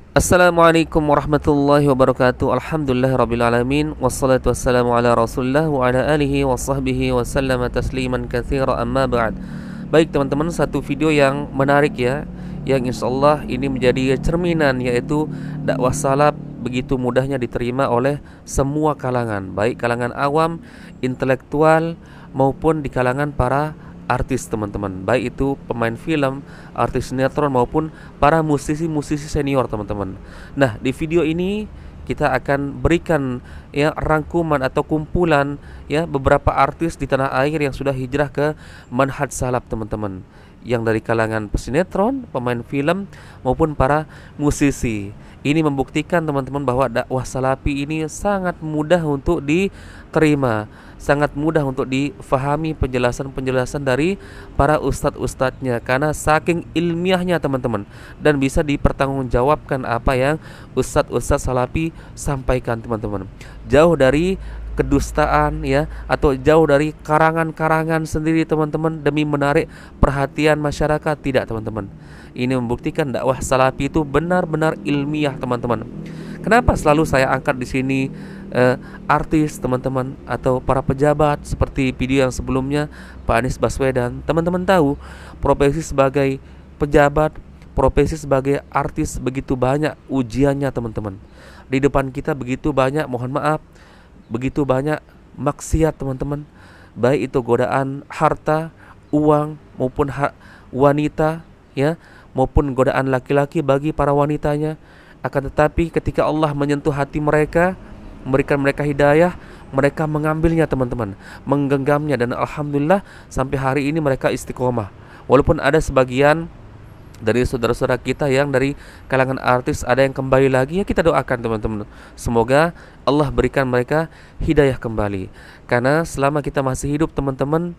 Assalamualaikum warahmatullahi wabarakatuh. Alhamdulillahirrabbilalamin. Wassalatu wassalamu ala rasulillah wa ala alihi wa sahbihi wa sallama tasliman katsira amma ba'd. Baik teman-teman, satu video yang menarik ya, yang insyaallah ini menjadi cerminan, yaitu dakwah salaf begitu mudahnya diterima oleh semua kalangan, baik kalangan awam, intelektual maupun di kalangan para artis teman-teman, baik itu pemain film, artis sinetron maupun para musisi-musisi senior teman-teman. Nah, di video ini kita akan berikan ya rangkuman atau kumpulan ya beberapa artis di tanah air yang sudah hijrah ke manhaj salaf teman-teman, yang dari kalangan pesinetron, pemain film maupun para musisi. Ini membuktikan teman-teman bahwa dakwah salafi ini sangat mudah untuk diterima, sangat mudah untuk difahami penjelasan-penjelasan dari para ustadz-ustadznya, karena saking ilmiahnya teman-teman, dan bisa dipertanggungjawabkan apa yang ustadz-ustadz salafi sampaikan teman-teman. Jauh dari kedustaan ya, atau jauh dari karangan-karangan sendiri teman-teman demi menarik perhatian masyarakat, tidak teman-teman. Ini membuktikan dakwah salafi itu benar-benar ilmiah teman-teman. Kenapa selalu saya angkat di sini artis teman-teman atau para pejabat seperti video yang sebelumnya Pak Anies Baswedan? Teman-teman tahu profesi sebagai pejabat, profesi sebagai artis begitu banyak ujiannya teman-teman. Di depan kita begitu banyak, mohon maaf, begitu banyak maksiat teman-teman, baik itu godaan harta, uang maupun wanita ya, maupun godaan laki-laki bagi para wanitanya. Akan tetapi ketika Allah menyentuh hati mereka, memberikan mereka hidayah, mereka mengambilnya teman-teman, menggenggamnya, dan alhamdulillah sampai hari ini mereka istiqomah. Walaupun ada sebagian dari saudara-saudara kita yang dari kalangan artis ada yang kembali lagi, ya kita doakan teman-teman, semoga Allah berikan mereka hidayah kembali. Karena selama kita masih hidup teman-teman,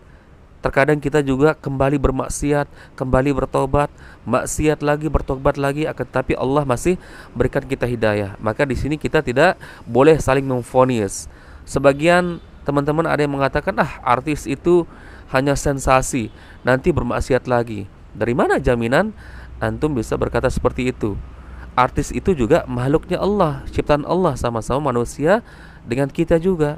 terkadang kita juga kembali bermaksiat, kembali bertobat, maksiat lagi, bertobat lagi, akan tetapi Allah masih berikan kita hidayah. Maka di sini kita tidak boleh saling memvonis. Sebagian teman-teman ada yang mengatakan, artis itu hanya sensasi, nanti bermaksiat lagi. Dari mana jaminan antum bisa berkata seperti itu? Artis itu juga makhluknya Allah, ciptaan Allah, sama-sama manusia dengan kita juga.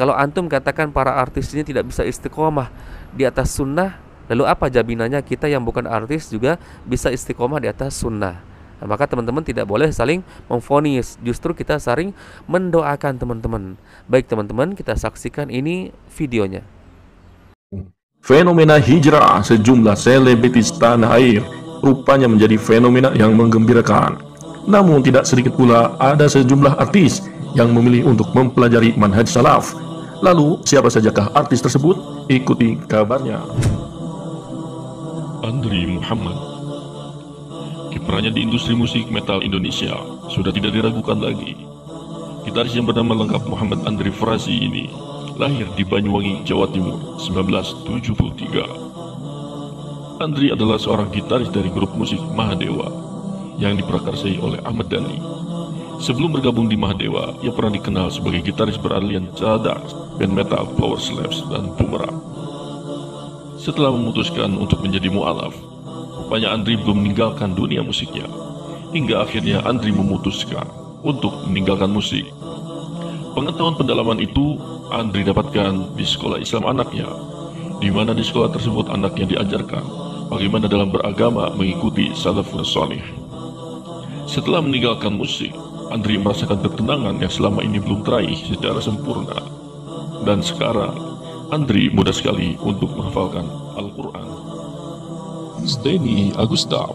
Kalau antum katakan para artis ini tidak bisa istiqomah di atas sunnah, lalu apa jaminannya kita yang bukan artis juga bisa istiqomah di atas sunnah? Nah, maka teman-teman tidak boleh saling memvonis, justru kita saling mendoakan teman-teman. Baik teman-teman, kita saksikan ini videonya. Fenomena hijrah sejumlah selebritis tanah air rupanya menjadi fenomena yang menggembirakan. Namun tidak sedikit pula ada sejumlah artis yang memilih untuk mempelajari manhaj salaf. Lalu siapa sajakah artis tersebut? Ikuti kabarnya. Andri Muhammad, kiprahnya di industri musik metal Indonesia sudah tidak diragukan lagi. Gitaris yang bernama lengkap Muhammad Andri Frazi ini lahir di Banyuwangi, Jawa Timur, 1973. Andri adalah seorang gitaris dari grup musik Mahadewa yang diprakarsai oleh Ahmad Dhani. Sebelum bergabung di Mahadewa, ia pernah dikenal sebagai gitaris beralian Cadas, band metal Power Slaves, dan Bumerang. Setelah memutuskan untuk menjadi mu'alaf, rupanya Andri belum meninggalkan dunia musiknya. Hingga akhirnya Andri memutuskan untuk meninggalkan musik. Pengetahuan pendalaman itu Andri dapatkan di sekolah Islam anaknya, di mana di sekolah tersebut anaknya diajarkan bagaimana dalam beragama mengikuti salafus salih. Setelah meninggalkan musik, Andri merasakan ketenangan yang selama ini belum teraih secara sempurna. Dan sekarang, Andri mudah sekali untuk menghafalkan Al-Quran. Steny Agustaf.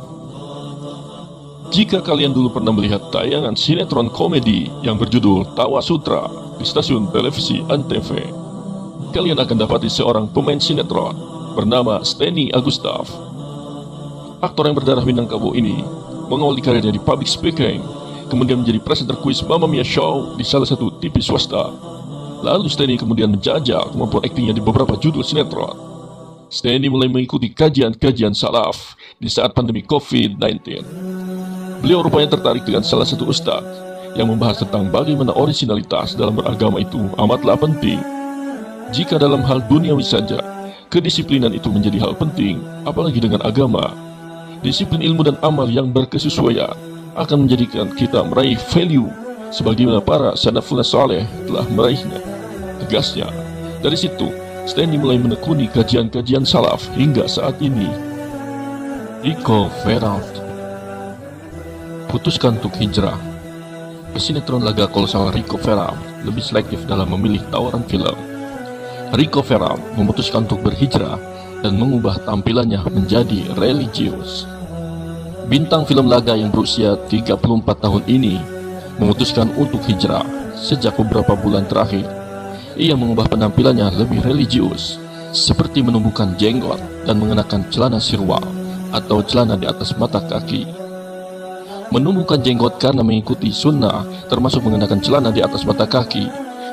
Jika kalian dulu pernah melihat tayangan sinetron komedi yang berjudul Tawa Sutra di stasiun televisi Antv, kalian akan dapati seorang pemain sinetron bernama Steny Agustaf. Aktor yang berdarah Minangkabau ini mengawali karirnya di public speaking, kemudian menjadi presenter kuis Mamma Mia Show di salah satu TV swasta. Lalu Steny kemudian menjajal kemampuan aktingnya di beberapa judul sinetron. Steny mulai mengikuti kajian-kajian salaf di saat pandemi COVID-19. Beliau rupanya tertarik dengan salah satu ustadz yang membahas tentang bagaimana originalitas dalam beragama itu amatlah penting. Jika dalam hal duniawi saja, kedisiplinan itu menjadi hal penting, apalagi dengan agama. Disiplin ilmu dan amal yang berkesesuaian akan menjadikan kita meraih value sebagaimana para salafun saleh telah meraihnya. Tegasnya, dari situ Stanley mulai menekuni kajian-kajian salaf hingga saat ini. Rico Veralt putuskan untuk hijrah. Pesinetron laga kolosal Rico Veralt lebih selektif dalam memilih tawaran film. Rico Veralt memutuskan untuk berhijrah dan mengubah tampilannya menjadi religius. Bintang film laga yang berusia 34 tahun ini memutuskan untuk hijrah. Sejak beberapa bulan terakhir, ia mengubah penampilannya lebih religius, seperti menumbuhkan jenggot dan mengenakan celana sirwal atau celana di atas mata kaki. Menumbuhkan jenggot karena mengikuti sunnah, termasuk mengenakan celana di atas mata kaki.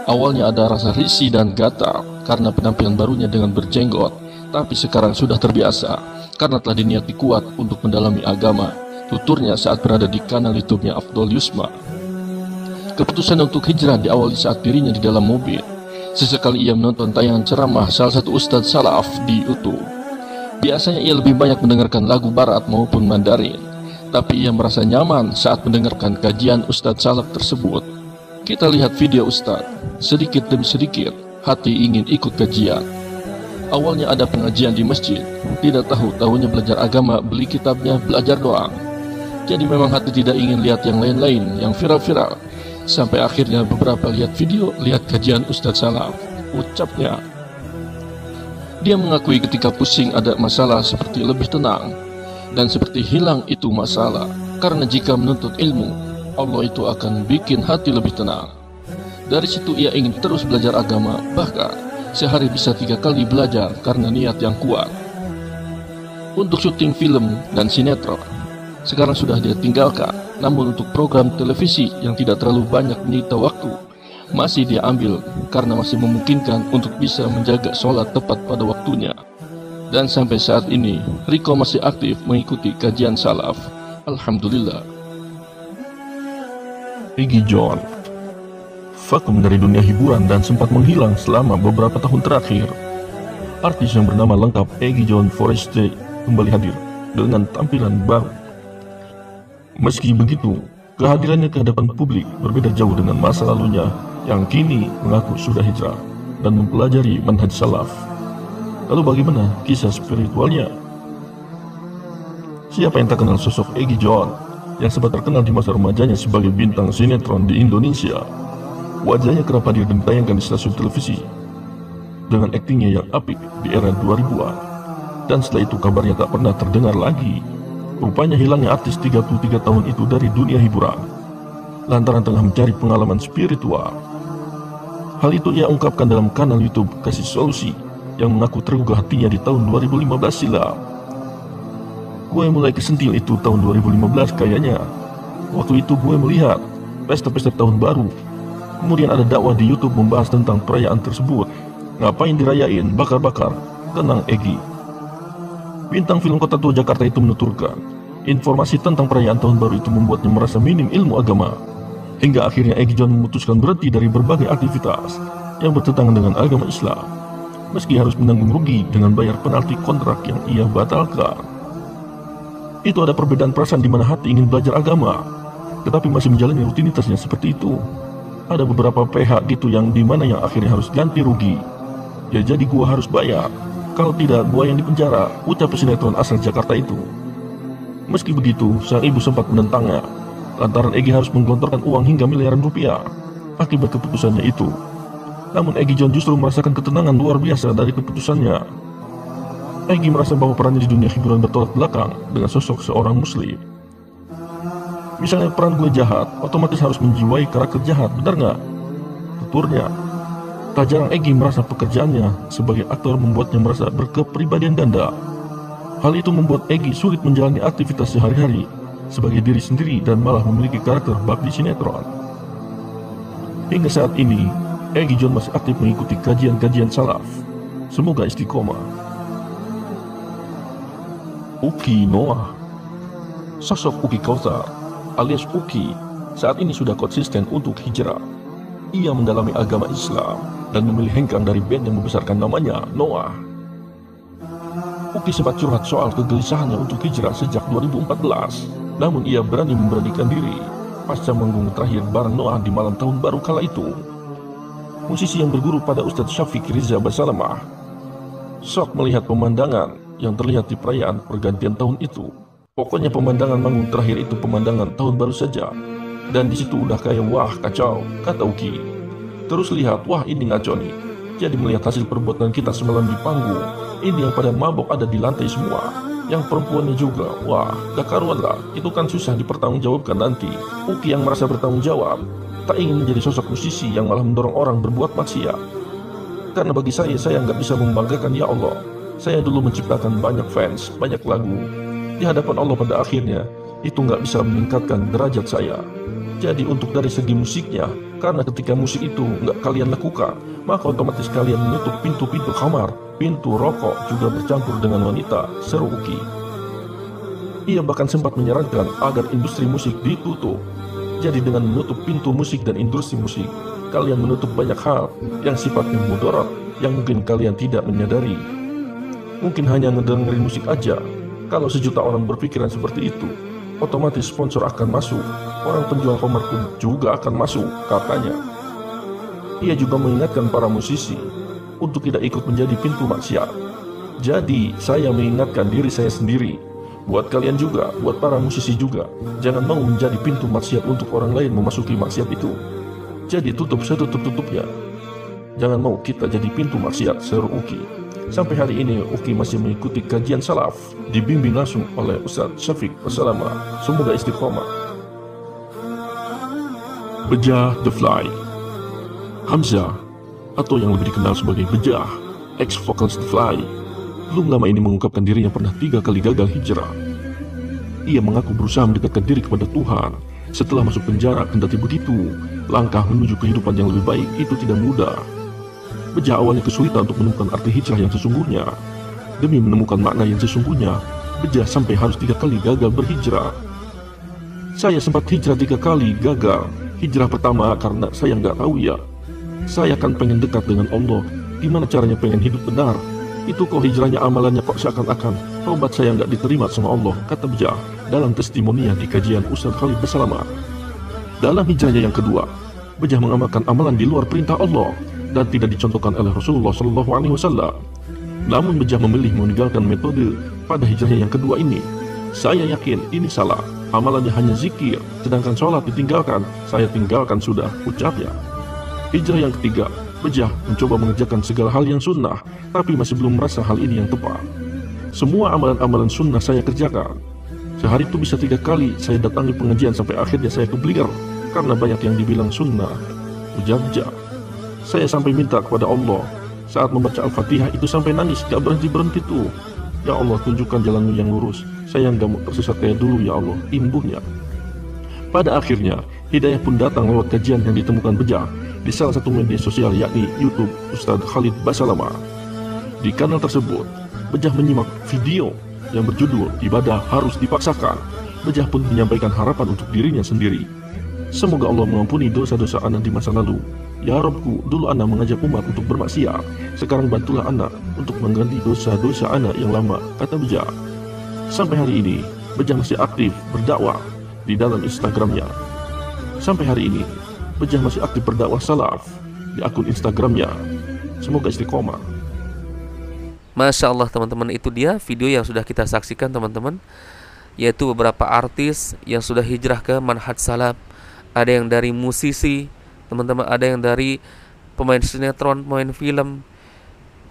Awalnya ada rasa risih dan gatal karena penampilan barunya dengan berjenggot, tapi sekarang sudah terbiasa karena telah diniati kuat untuk mendalami agama, tuturnya saat berada di kanal YouTube-nya Afdol Yusma. Keputusan untuk hijrah diawali saat dirinya di dalam mobil. Sesekali ia menonton tayangan ceramah salah satu ustadz salaf di YouTube. Biasanya ia lebih banyak mendengarkan lagu barat maupun Mandarin, tapi ia merasa nyaman saat mendengarkan kajian ustadz salaf tersebut. Kita lihat video ustadz. Sedikit demi sedikit, hati ingin ikut kajian. Awalnya ada pengajian di masjid, tidak tahu-tahunya belajar agama, beli kitabnya, belajar doang. Jadi memang hati tidak ingin lihat yang lain-lain, yang viral-viral. Sampai akhirnya beberapa lihat video, lihat kajian ustadz salaf. Ucapnya, dia mengakui ketika pusing ada masalah seperti lebih tenang, dan seperti hilang itu masalah, karena jika menuntut ilmu, Allah itu akan bikin hati lebih tenang. Dari situ ia ingin terus belajar agama, bahkan sehari bisa 3 kali belajar karena niat yang kuat. Untuk syuting film dan sinetron, sekarang sudah dia tinggalkan, namun untuk program televisi yang tidak terlalu banyak menyita waktu, masih dia ambil karena masih memungkinkan untuk bisa menjaga sholat tepat pada waktunya. Dan sampai saat ini, Rico masih aktif mengikuti kajian salaf. Alhamdulillah. Eggy John vakum dari dunia hiburan dan sempat menghilang selama beberapa tahun terakhir. Artis yang bernama lengkap Eggy John Forrester kembali hadir dengan tampilan baru. Meski begitu, kehadirannya ke hadapan publik berbeda jauh dengan masa lalunya yang kini mengaku sudah hijrah dan mempelajari manhaj salaf. Lalu bagaimana kisah spiritualnya? Siapa yang tak kenal sosok Eggy John yang sempat terkenal di masa remajanya sebagai bintang sinetron di Indonesia? Wajahnya kerap hadir dan ditayangkan di stasiun televisi dengan aktingnya yang apik di era 2000-an. Dan setelah itu kabarnya tak pernah terdengar lagi. Rupanya hilangnya artis 33 tahun itu dari dunia hiburan lantaran tengah mencari pengalaman spiritual. Hal itu ia ungkapkan dalam kanal YouTube Kasih Solusi yang mengaku tergugah hatinya di tahun 2015 silam. Gue mulai kesentil itu tahun 2015 kayaknya. Waktu itu gue melihat pesta-pesta tahun baru. Kemudian ada dakwah di YouTube membahas tentang perayaan tersebut. Ngapain dirayain, bakar-bakar? Tenang Eggy. Bintang film Kota Tua Jakarta itu menuturkan, informasi tentang perayaan tahun baru itu membuatnya merasa minim ilmu agama. Hingga akhirnya Eggy John memutuskan berhenti dari berbagai aktivitas yang bertentangan dengan agama Islam, meski harus menanggung rugi dengan bayar penalti kontrak yang ia batalkan. Itu ada perbedaan perasaan di mana hati ingin belajar agama, tetapi masih menjalani rutinitasnya seperti itu. Ada beberapa PH gitu yang dimana yang akhirnya harus ganti rugi. Ya jadi gua harus bayar. Kalau tidak, gua yang dipenjara, ucap pesinetron asal Jakarta itu. Meski begitu, sang ibu sempat menentangnya, lantaran Eggy harus menggelontorkan uang hingga miliaran rupiah akibat keputusannya itu. Namun Eggy John justru merasakan ketenangan luar biasa dari keputusannya. Eggy merasa bahwa perannya di dunia hiburan bertolak belakang dengan sosok seorang muslim. Misalnya peran gue jahat, otomatis harus menjiwai karakter jahat, benar nggak? Tuturnya. Tak jarang Eggy merasa pekerjaannya sebagai aktor membuatnya merasa berkepribadian ganda. Hal itu membuat Eggy sulit menjalani aktivitas sehari-hari sebagai diri sendiri dan malah memiliki karakter bab di sinetron. Hingga saat ini, Eggy John masih aktif mengikuti kajian-kajian salaf. Semoga istiqomah. Uki Noah. Sosok Uki Kautsar alias Uki saat ini sudah konsisten untuk hijrah. Ia mendalami agama Islam dan memilih hengkang dari band yang membesarkan namanya, Noah. Uki sempat curhat soal kegelisahannya untuk hijrah sejak 2014. Namun ia memberanikan diri pasca manggung terakhir bareng Noah di malam tahun baru kala itu. Musisi yang berguru pada Ustadz Syafiq Riza Basalamah sok melihat pemandangan yang terlihat di perayaan pergantian tahun itu. Pokoknya pemandangan manggung terakhir itu pemandangan tahun baru saja. Dan di situ udah kayak wah kacau, kata Uki. Terus lihat, wah ini ngaco nih. Jadi melihat hasil perbuatan kita semalam di panggung, ini yang pada mabok ada di lantai semua. Yang perempuannya juga, wah gak karuan lah. Itu kan susah dipertanggungjawabkan nanti. Uki yang merasa bertanggung jawab tak ingin menjadi sosok musisi yang malah mendorong orang berbuat maksiat. Karena bagi saya nggak bisa membanggakan ya Allah. Saya dulu menciptakan banyak fans, banyak lagu. Di hadapan Allah pada akhirnya, itu nggak bisa meningkatkan derajat saya. Jadi untuk dari segi musiknya, karena ketika musik itu nggak kalian lakukan, maka otomatis kalian menutup pintu-pintu kamar, pintu rokok juga bercampur dengan wanita, seru Uki. Ia bahkan sempat menyarankan agar industri musik ditutup. Jadi dengan menutup pintu musik dan industri musik, kalian menutup banyak hal yang sifatnya mudarat yang mungkin kalian tidak menyadari. Mungkin hanya ngedengerin musik aja. Kalau sejuta orang berpikiran seperti itu, otomatis sponsor akan masuk. Orang penjual komer pun juga akan masuk, katanya. Ia juga mengingatkan para musisi untuk tidak ikut menjadi pintu maksiat. Jadi saya mengingatkan diri saya sendiri, buat kalian juga, buat para musisi juga, jangan mau menjadi pintu maksiat untuk orang lain memasuki maksiat itu. Jadi tutup setutup-tutupnya. Jangan mau kita jadi pintu maksiat, seru Uki. Sampai hari ini Uki masih mengikuti kajian salaf, dibimbing langsung oleh Ustadz Syafiq Basalamah. Semoga istiqomah. Bejah The Fly. Hamzah, atau yang lebih dikenal sebagai Bejah, ex-vokalis The Fly, belum lama ini mengungkapkan dirinya pernah 3 kali gagal hijrah. Ia mengaku berusaha mendekatkan diri kepada Tuhan setelah masuk penjara, kendati begitu, langkah menuju kehidupan yang lebih baik itu tidak mudah. Bejah awalnya kesulitan untuk menemukan arti hijrah yang sesungguhnya. Demi menemukan makna yang sesungguhnya, Bejah sampai harus 3 kali gagal berhijrah. Saya sempat hijrah 3 kali gagal. Hijrah pertama karena saya nggak tahu ya. Saya kan pengen dekat dengan Allah. Gimana caranya pengen hidup benar? Itu kok hijrahnya amalannya kok seakan-akan taubat saya nggak diterima sama Allah, kata Bejah dalam testimoninya di kajian Ustadz Khalid Basalamah. Dalam hijrahnya yang kedua, Bejah mengamalkan amalan di luar perintah Allah dan tidak dicontohkan oleh Rasulullah SAW. Namun Bejah memilih meninggalkan metode pada hijrahnya yang kedua ini. Saya yakin ini salah. Amalannya hanya zikir, sedangkan sholat ditinggalkan. Saya tinggalkan sudah, ucapnya. Hijrah yang ketiga, Bejah mencoba mengerjakan segala hal yang sunnah, tapi masih belum merasa hal ini yang tepat. Semua amalan-amalan sunnah saya kerjakan. Sehari itu bisa 3 kali saya datangi pengajian sampai akhirnya saya keblinger karena banyak yang dibilang sunnah. Ujar Bejah. Saya sampai minta kepada Allah saat membaca Al-Fatihah itu sampai nangis, gak berhenti-berhenti tuh. Ya Allah, tunjukkan jalanmu yang lurus. Saya gak mau tersesat kayak dulu ya Allah, imbuhnya. Pada akhirnya, hidayah pun datang lewat kajian yang ditemukan Bejah di salah satu media sosial yakni YouTube Ustadz Khalid Basalamah. Di kanal tersebut, Bejah menyimak video yang berjudul Ibadah Harus Dipaksakan. Bejah pun menyampaikan harapan untuk dirinya sendiri. Semoga Allah mengampuni dosa-dosa anak di masa lalu. Ya Rabbku, dulu anak mengajak umat untuk bermaksiat. Sekarang bantulah anak untuk mengganti dosa-dosa anak yang lama, kata Bejah. Sampai hari ini, Bejah masih aktif berdakwah di dalam Instagramnya. Sampai hari ini, Bejah masih aktif berdakwah salaf di akun Instagramnya. Semoga istiqomah. Masya Allah teman-teman, itu dia video yang sudah kita saksikan teman-teman, yaitu beberapa artis yang sudah hijrah ke manhaj salaf. Ada yang dari musisi teman-teman, ada yang dari pemain sinetron, pemain film.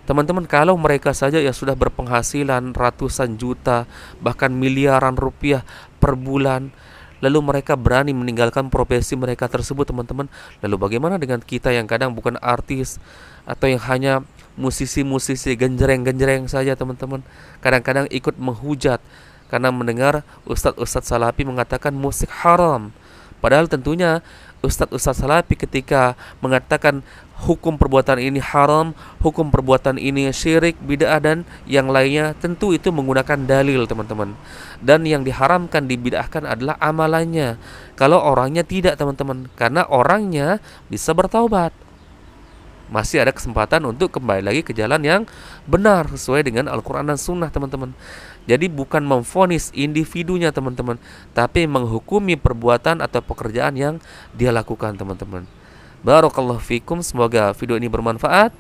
Teman-teman, kalau mereka saja yang sudah berpenghasilan ratusan juta, bahkan miliaran rupiah per bulan, lalu mereka berani meninggalkan profesi mereka tersebut teman-teman. Lalu bagaimana dengan kita yang kadang bukan artis, atau yang hanya musisi-musisi genjreng-genjreng saja teman-teman, kadang-kadang ikut menghujat karena mendengar ustadz-ustadz salafi mengatakan musik haram. Padahal tentunya ustadz-ustadz salafi ketika mengatakan hukum perbuatan ini haram, hukum perbuatan ini syirik, bid'ah dan yang lainnya, tentu itu menggunakan dalil teman-teman. Dan yang diharamkan, dibid'ahkan adalah amalannya. Kalau orangnya tidak teman-teman, karena orangnya bisa bertaubat, masih ada kesempatan untuk kembali lagi ke jalan yang benar sesuai dengan Al-Quran dan Sunnah teman-teman. Jadi bukan memvonis individunya teman-teman, tapi menghukumi perbuatan atau pekerjaan yang dia lakukan teman-teman. Barakallahu fikum, semoga video ini bermanfaat.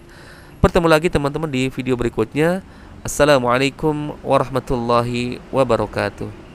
Bertemu lagi teman-teman di video berikutnya. Assalamualaikum warahmatullahi wabarakatuh.